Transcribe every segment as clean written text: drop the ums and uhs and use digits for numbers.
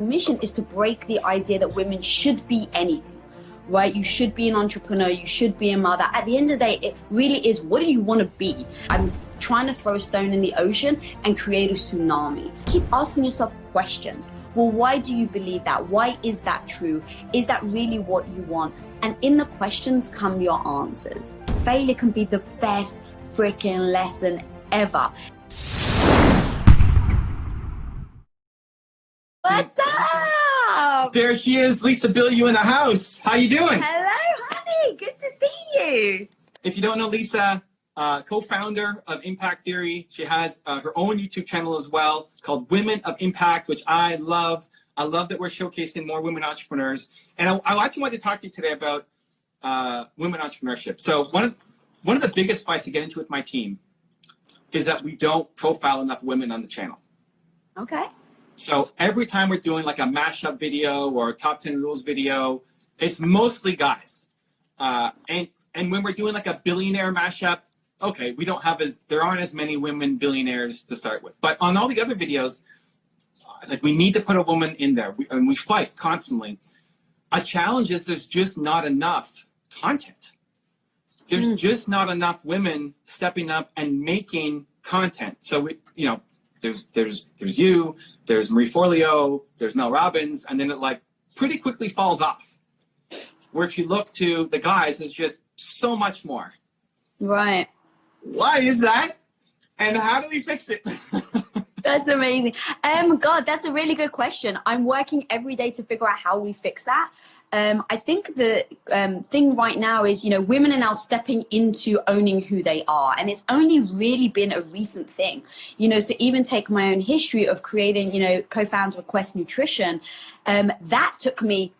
mission is to break the idea that women should be anything, right? You should be an entrepreneur, you should be a mother. At the end of the day, it really is, what do you want to be? I'm trying to throw a stone in the ocean and create a tsunami. Keep asking yourself questions. Well, why do you believe that? Why is that true? Is that really what you want? And in the questions come your answers. Failure can be the best freaking lesson ever. What's up? There she is, Lisa Bilyeu in the house. How you doing? Hello, honey. Good to see you. If you don't know Lisa, co-founder of Impact Theory, she has her own YouTube channel as well called Women of Impact, which I love. I love that we're showcasing more women entrepreneurs. And I actually wanted to talk to you today about women entrepreneurship. So one of the biggest fights to get into with my team is that we don't profile enough women on the channel. Okay. So every time we're doing like a mashup video or a top 10 rules video, it's mostly guys. And when we're doing like a billionaire mashup, okay, there aren't as many women billionaires to start with. But on all the other videos, like we need to put a woman in there, and we fight constantly. A challenge is there's just not enough content. There's just not enough women stepping up and making content. So there's you, there's Marie Forleo, there's Mel Robbins, and then it like pretty quickly falls off. Where if you look to the guys, there's just so much more. Right. Why is that? And how do we fix it? That's amazing. God, that's a really good question. I'm working every day to figure out how we fix that. I think the thing right now is, women are now stepping into owning who they are. And it's only really been a recent thing, so even take my own history of creating, co-founder of Quest Nutrition. That took me,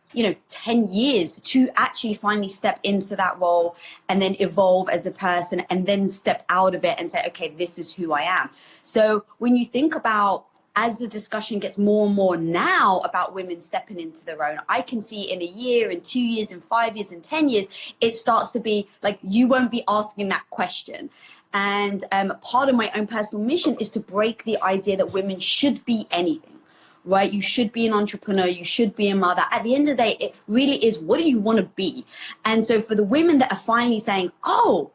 10 years to actually finally step into that role and then evolve as a person and then step out of it and say, okay, this is who I am. So when you think about, as the discussion gets more and more now about women stepping into their own, I can see in a year, in 2 years, in 5 years, in 10 years, it starts to be like, you won't be asking that question. And part of my own personal mission is to break the idea that women should be anything, right? You should be an entrepreneur, you should be a mother. At the end of the day, it really is, what do you want to be? And so for the women that are finally saying, oh,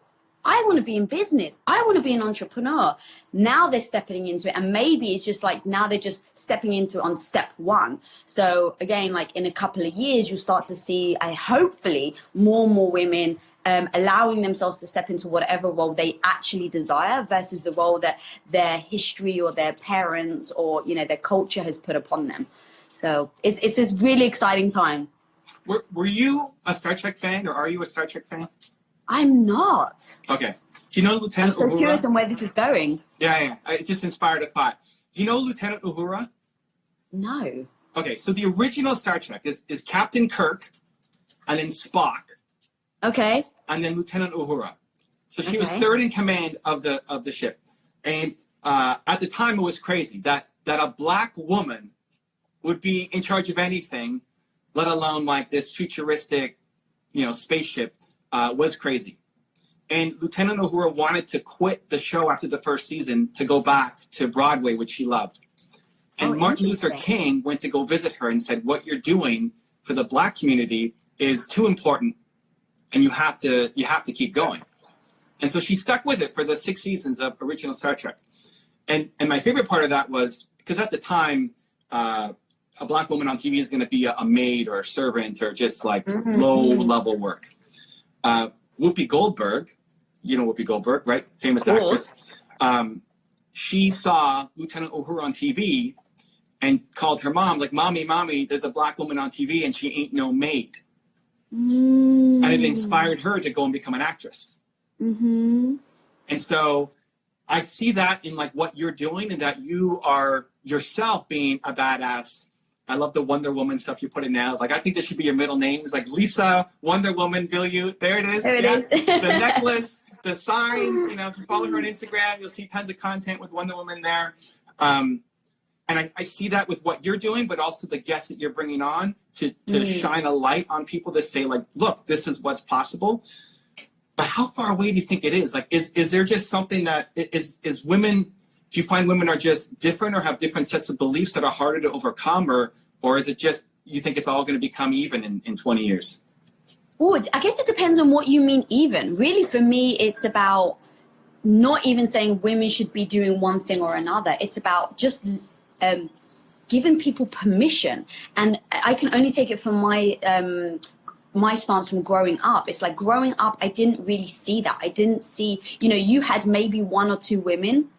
I want to be in business, I want to be an entrepreneur, now they're stepping into it. And maybe it's just like, now they're just stepping into it on step one. So again, like in a couple of years, you'll start to see, hopefully, more and more women allowing themselves to step into whatever role they actually desire versus the role that their history or their parents or, their culture has put upon them. So it's this really exciting time. Were you a Star Trek fan, or are you a Star Trek fan? I'm not. Okay. Do you know Lieutenant Uhura? I'm so curious on where this is going. Yeah. It just inspired a thought. Do you know Lieutenant Uhura? No. Okay, so the original Star Trek is Captain Kirk, and then Spock. Okay. And then Lieutenant Uhura. So she was third in command of the ship. And at the time, it was crazy that a black woman would be in charge of anything, let alone like this futuristic, spaceship. Was crazy. And Lieutenant Uhura wanted to quit the show after the first season to go back to Broadway, which she loved. And Martin Luther King went to go visit her and said, what you're doing for the black community is too important, and you have to keep going. And so she stuck with it for the 6 seasons of original Star Trek. And my favorite part of that was, because at the time, a black woman on TV is going to be a maid or a servant or just like low-level work. Whoopi Goldberg, you know Whoopi Goldberg, right? Famous actress. She saw Lieutenant Uhura on TV and called her mom, like, Mommy, there's a black woman on TV and she ain't no maid. And it inspired her to go and become an actress. And so I see that in like what you're doing, and that you are yourself being a badass. I love the Wonder Woman stuff you put in now. Like, I think this should be your middle name. It's like Lisa Wonder Woman Bilyeu. There it is. There it is. The necklace, the signs. If you follow her on Instagram, you'll see tons of content with Wonder Woman there. And I see that with what you're doing, but also the guests that you're bringing on to shine a light on people that say, like, look, this is what's possible. But how far away do you think it is? Like, is there just something that is women? Do you find women are just different or have different sets of beliefs that are harder to overcome? Or Or is it just, you think it's all going to become even in 20 years? Oh, I guess it depends on what you mean even. Really, for me, it's about not even saying women should be doing one thing or another. It's about just giving people permission. And I can only take it from my stance from growing up. It's like growing up, I didn't really see that. I didn't see, you know, you had maybe one or two women.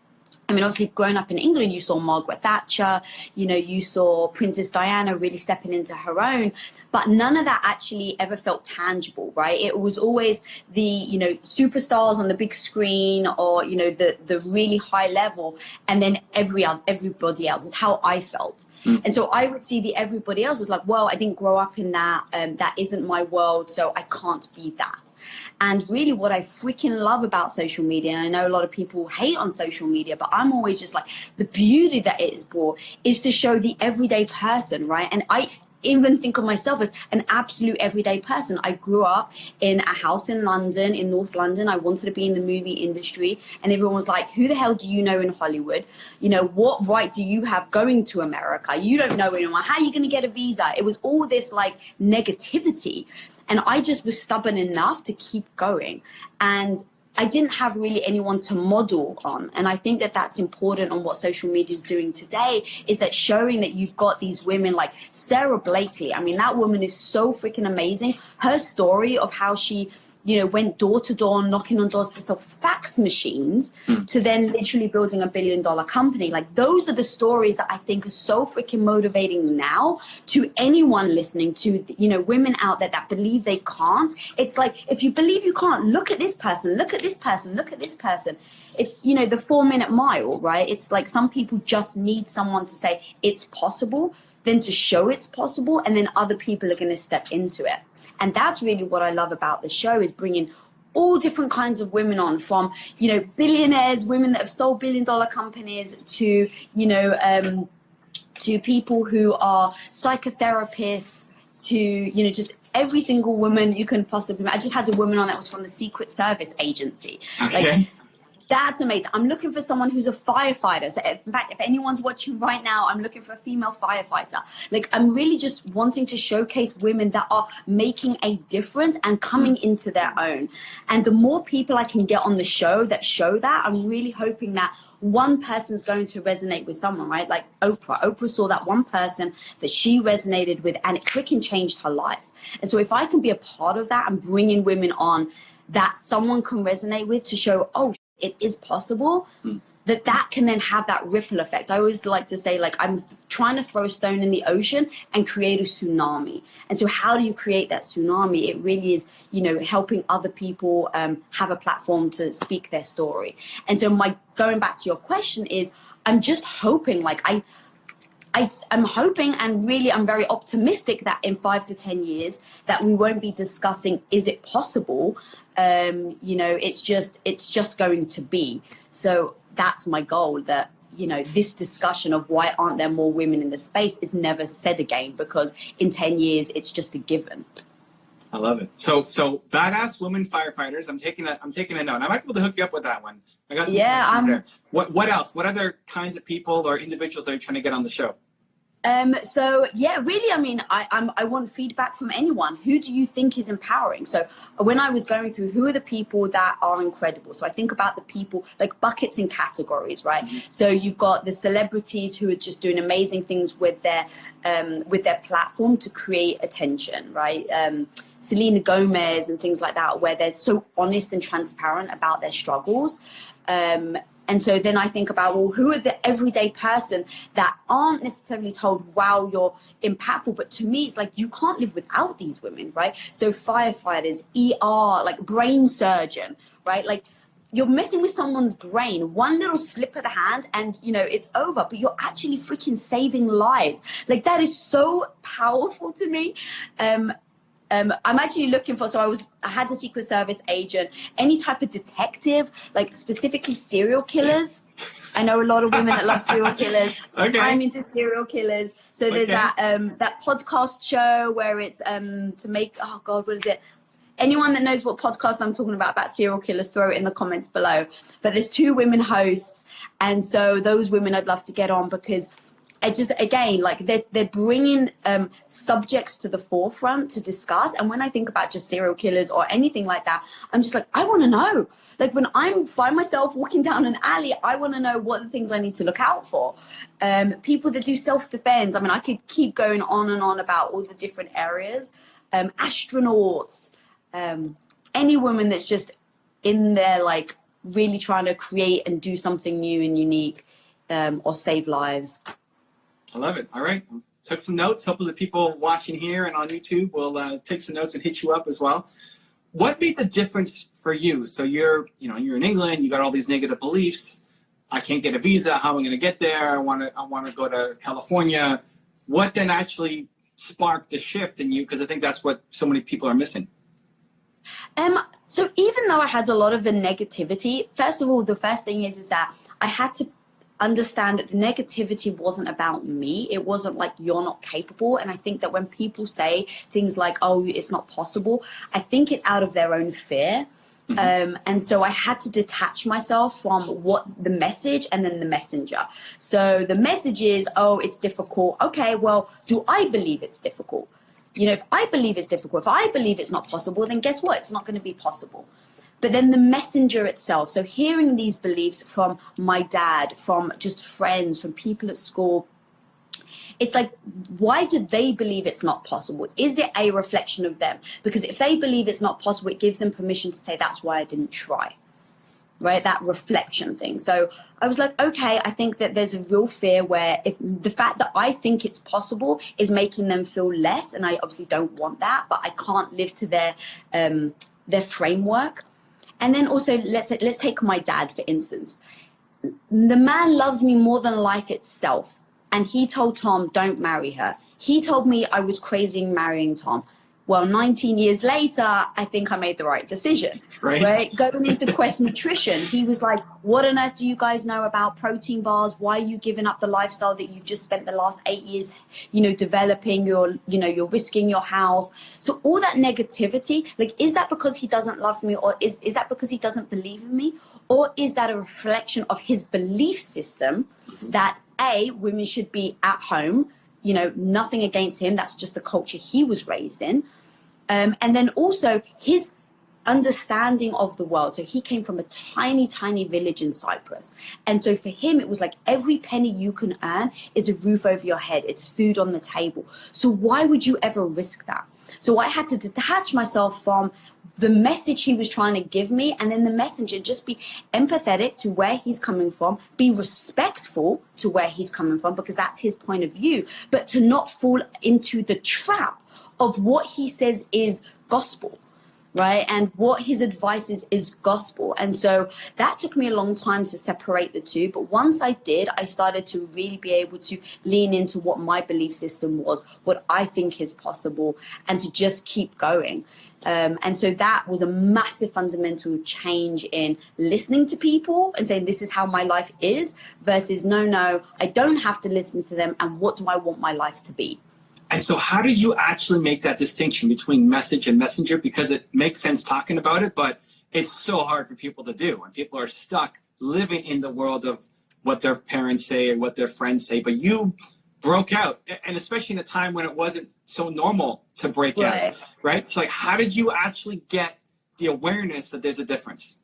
I mean, obviously, growing up in England, you saw Margaret Thatcher, you know, you saw Princess Diana really stepping into her own, but none of that actually ever felt tangible, right? It was always the, you know, superstars on the big screen, or, you know, the really high level, and then everybody else is how I felt. And so I would see the everybody else was like, well, I didn't grow up in that. That isn't my world, so I can't be that. And really what I freaking love about social media, and I know a lot of people hate on social media, but I'm always just like, the beauty that it has brought is to show the everyday person, right? And I even think of myself as an absolute everyday person. I grew up in a house in London, in North London. I wanted to be in the movie industry, and everyone was like, who the hell do you know in Hollywood? You know, what right do you have going to America? You don't know anyone. How are you going to get a visa? It was all this like negativity. And I just was stubborn enough to keep going. And I didn't have really anyone to model on. And I think that that's important on what social media is doing today, is that showing that you've got these women like Sarah Blakely. I mean, that woman is so freaking amazing. Her story of how she, you know, went door to door, knocking on doors to sell fax machines, to then literally building $1 billion company. Like, those are the stories that I think are so freaking motivating now to anyone listening, to, you know, women out there that believe they can't. It's like, if you believe you can't, look at this person, look at this person, look at this person. It's, you know, the 4-minute mile, right? It's like some people just need someone to say it's possible, then to show it's possible, and then other people are going to step into it. And that's really what I love about the show, is bringing all different kinds of women on, from, you know, billionaires, women that have sold $1 billion companies, to, you know, to people who are psychotherapists, to, you know, just every single woman you can possibly. I just had a woman on that was from the Secret Service agency. Okay. Like, that's amazing. I'm looking for someone who's a firefighter. So in fact, if anyone's watching right now, I'm looking for a female firefighter. Like, I'm really just wanting to showcase women that are making a difference and coming into their own. And the more people I can get on the show that show that, I'm really hoping that one person's going to resonate with someone, right? Like Oprah. Oprah saw that one person that she resonated with, and it freaking changed her life. And so if I can be a part of that and bringing women on that someone can resonate with, to show, oh, it is possible, that can then have that ripple effect. I always like to say, like, I'm trying to throw a stone in the ocean and create a tsunami. And so how do you create that tsunami? It really is, you know, helping other people have a platform to speak their story. And so going back to your question is, I'm just hoping, like, I'm hoping, and really I'm very optimistic, that in 5 to 10 years that we won't be discussing, is it possible? You know, it's just going to be. So that's my goal, that, you know, this discussion of why aren't there more women in the space is never said again, because in 10 years it's just a given. I love it. So badass women firefighters. I'm taking a note. I might be able to hook you up with that one. I got some there. What else? What other kinds of people or individuals are you trying to get on the show? So yeah, really, I mean, I want feedback from anyone. Who do you think is empowering? So when I was going through, who are the people that are incredible? So I think about the people, like buckets and categories, right? So you've got the celebrities who are just doing amazing things with their platform to create attention, right? Selena Gomez and things like that, where they're so honest and transparent about their struggles. And so then I think about, well, who are the everyday person that aren't necessarily told, wow, you're impactful. But to me, it's like, you can't live without these women, right? So firefighters, ER, like brain surgeon, right? Like, you're messing with someone's brain, one little slip of the hand and, you know, it's over, but you're actually freaking saving lives. Like, that is so powerful to me. I'm actually looking for, I had a Secret Service agent, any type of detective, like specifically serial killers. I know a lot of women that love serial killers. Okay. I'm into serial killers. So there's that podcast show where it's to make, oh God, what is it? Anyone that knows what podcast I'm talking about serial killers, throw it in the comments below. But there's 2 women hosts. And so those women I'd love to get on, because it just, again, like they're bringing subjects to the forefront to discuss. And when I think about just serial killers or anything like that, I'm just like, I want to know. Like when I'm by myself walking down an alley, I want to know what the things I need to look out for. People that do self-defense. I mean, I could keep going on and on about all the different areas. Astronauts, any woman that's just in there, like really trying to create and do something new and unique, or save lives. I love it. All right. Took some notes. Hopefully the people watching here and on YouTube will take some notes and hit you up as well. What made the difference for you? So you're in England, you got all these negative beliefs. I can't get a visa. How am I going to get there? I want to go to California. What then actually sparked the shift in you? Because I think that's what so many people are missing. So even though I had a lot of the negativity, first of all, the first thing is that I had to understand that the negativity wasn't about me. It wasn't like you're not capable. And I think that when people say things like, oh, it's not possible, I think it's out of their own fear. And so I had to detach myself from what the message and then the messenger. So the message is, oh, it's difficult. Okay, well, do I believe it's difficult? If I believe it's difficult, if I believe it's not possible, then guess what? It's not going to be possible. But then the messenger itself, so hearing these beliefs from my dad, from just friends, from people at school, it's like, why did they believe it's not possible? Is it a reflection of them? Because if they believe it's not possible, it gives them permission to say, that's why I didn't try, right? That reflection thing. So I was like, okay, I think that there's a real fear where if the fact that I think it's possible is making them feel less, and I obviously don't want that, but I can't live to their framework. And then also, let's take my dad, for instance. The man loves me more than life itself. And he told Tom, don't marry her. He told me I was crazy in marrying Tom. Well, 19 years later, I think I made the right decision. Right? Going into Quest Nutrition, he was like, what on earth do you guys know about protein bars? Why are you giving up the lifestyle that you've just spent the last 8 years, developing? You're risking your house. So all that negativity, like, is that because he doesn't love me, or is that because he doesn't believe in me? Or is that a reflection of his belief system that women should be at home, nothing against him. That's just the culture he was raised in. And then also his understanding of the world. So he came from a tiny, tiny village in Cyprus. And so for him, it was like every penny you can earn is a roof over your head. It's food on the table. So why would you ever risk that? So I had to detach myself from the message he was trying to give me, and then the messenger, just be empathetic to where he's coming from, be respectful to where he's coming from, because that's his point of view, but to not fall into the trap of what he says is gospel, right? And what his advice is gospel. And so that took me a long time to separate the two. But once I did, I started to really be able to lean into what my belief system was, what I think is possible, and to just keep going. And so that was a massive fundamental change in listening to people and saying, this is how my life is, versus no, I don't have to listen to them. And what do I want my life to be? And so how do you actually make that distinction between message and messenger? Because it makes sense talking about it, but it's so hard for people to do. And people are stuck living in the world of what their parents say or what their friends say. But you broke out, and especially in a time when it wasn't so normal to break out, right? So like, how did you actually get the awareness that there's a difference?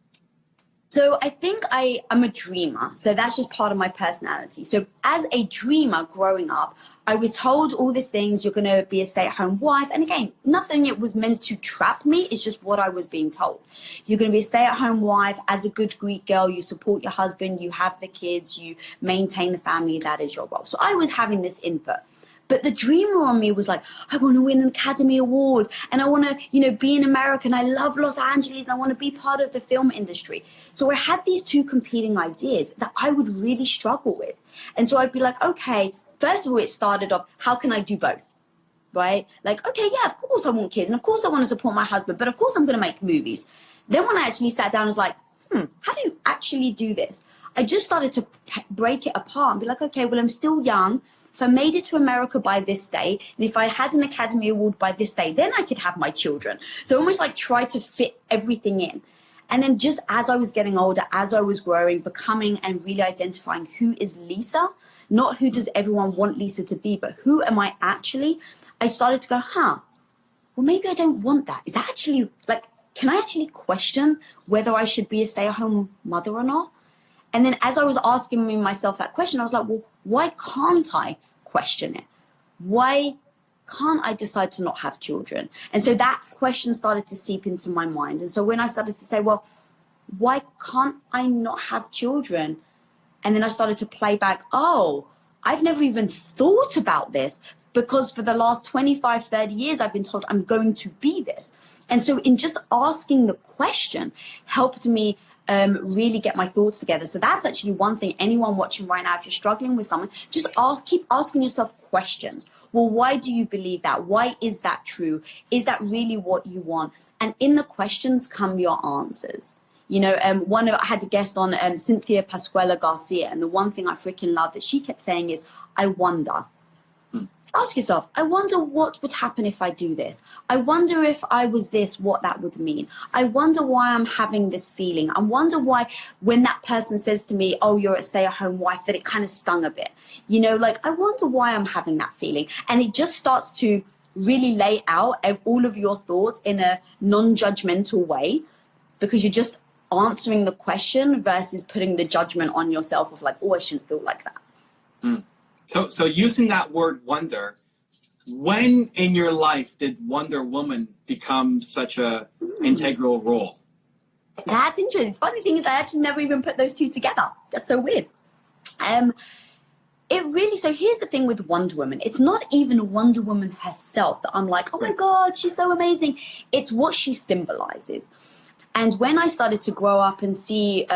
So I think I'm a dreamer. So that's just part of my personality. So as a dreamer growing up, I was told all these things, you're going to be a stay-at-home wife. And again, nothing it was meant to trap me. It's just what I was being told. You're going to be a stay-at-home wife. As a good Greek girl, you support your husband, you have the kids, you maintain the family. That is your role. So I was having this input. But the dreamer on me was like, I want to win an Academy Award, and I want to, be an American. I love Los Angeles. I want to be part of the film industry. So I had these two competing ideas that I would really struggle with. And so I'd be like, okay, first of all, it started off, how can I do both? Right? Like, okay, yeah, of course I want kids. And of course I want to support my husband, but of course I'm going to make movies. Then when I actually sat down, I was like, how do you actually do this? I just started to break it apart and be like, okay, well, I'm still young. If I made it to America by this day, and if I had an Academy Award by this day, then I could have my children. So almost like try to fit everything in. And then just as I was getting older, as I was growing, becoming and really identifying who is Lisa, Not who does everyone want Lisa to be, but who am I actually? I started to go, well, maybe I don't want that. Is that actually, like, can I actually question whether I should be a stay-at-home mother or not? And then as I was asking myself that question, I was like, well, why can't I question it? Why can't I decide to not have children? And so that question started to seep into my mind. And so when I started to say, well, why can't I not have children? And then I started to play back, oh, I've never even thought about this, because for the last 25, 30 years, I've been told I'm going to be this. And so in just asking the question helped me really get my thoughts together. So that's actually one thing. Anyone watching right now, if you're struggling with someone, just keep asking yourself questions. Well, why do you believe that? Why is that true? Is that really what you want? And in the questions come your answers. You know, I had a guest on, Cynthia Pasquella Garcia, and the one thing I freaking love that she kept saying is, I wonder. Ask yourself, I wonder what would happen if I do this. I wonder if I was this, what that would mean. I wonder why I'm having this feeling. I wonder why when that person says to me, oh, you're a stay-at-home wife, that it kind of stung a bit. You know, like, I wonder why I'm having that feeling. And it just starts to really lay out all of your thoughts in a non-judgmental way, because you're just answering the question versus putting the judgment on yourself of like, oh, I shouldn't feel like that. So using that word wonder, when in your life did Wonder Woman become such a integral role? That's interesting. The funny thing is I actually never even put those two together. That's so weird. So here's the thing with Wonder Woman. It's not even Wonder Woman herself that I'm like, oh my God, she's so amazing. It's what she symbolizes. And when I started to grow up and see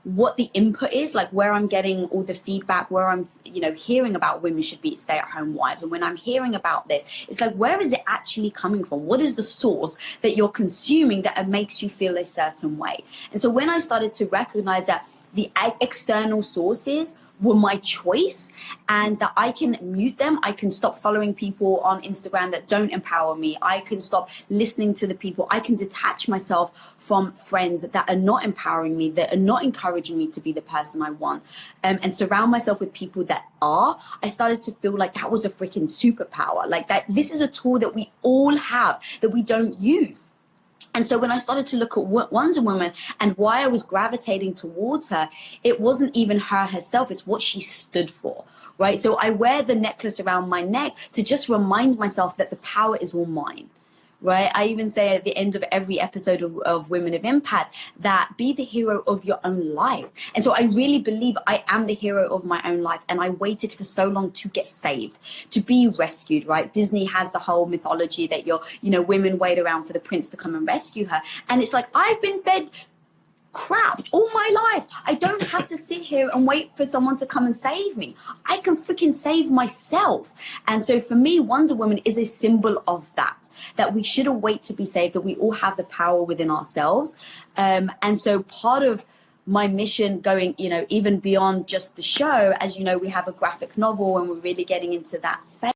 what the input is, like where I'm getting all the feedback, where I'm, hearing about women should be stay-at-home wives, and when I'm hearing about this, it's like, where is it actually coming from? What is the source that you're consuming that makes you feel a certain way? And so when I started to recognize that the external sources were my choice, and that I can mute them. I can stop following people on Instagram that don't empower me. I can stop listening to the people. I can detach myself from friends that are not empowering me, that are not encouraging me to be the person I want, and surround myself with people that are. I started to feel like that was a freaking superpower. Like that, this is a tool that we all have that we don't use. And so when I started to look at Wonder Woman and why I was gravitating towards her, it wasn't even her herself, it's what she stood for, right? So I wear the necklace around my neck to just remind myself that the power is all mine, right? I even say at the end of every episode of Women of Impact that be the hero of your own life. And so I really believe I am the hero of my own life. And I waited for so long to get saved, to be rescued, right? Disney has the whole mythology that women wait around for the prince to come and rescue her. And it's like, I've been fed crap all my life. I don't have to sit here and wait for someone to come and save me. I can freaking save myself. And so for me, Wonder Woman is a symbol of that we shouldn't wait to be saved, that we all have the power within ourselves. And so part of my mission going, even beyond just the show, as you know, we have a graphic novel and we're really getting into that space.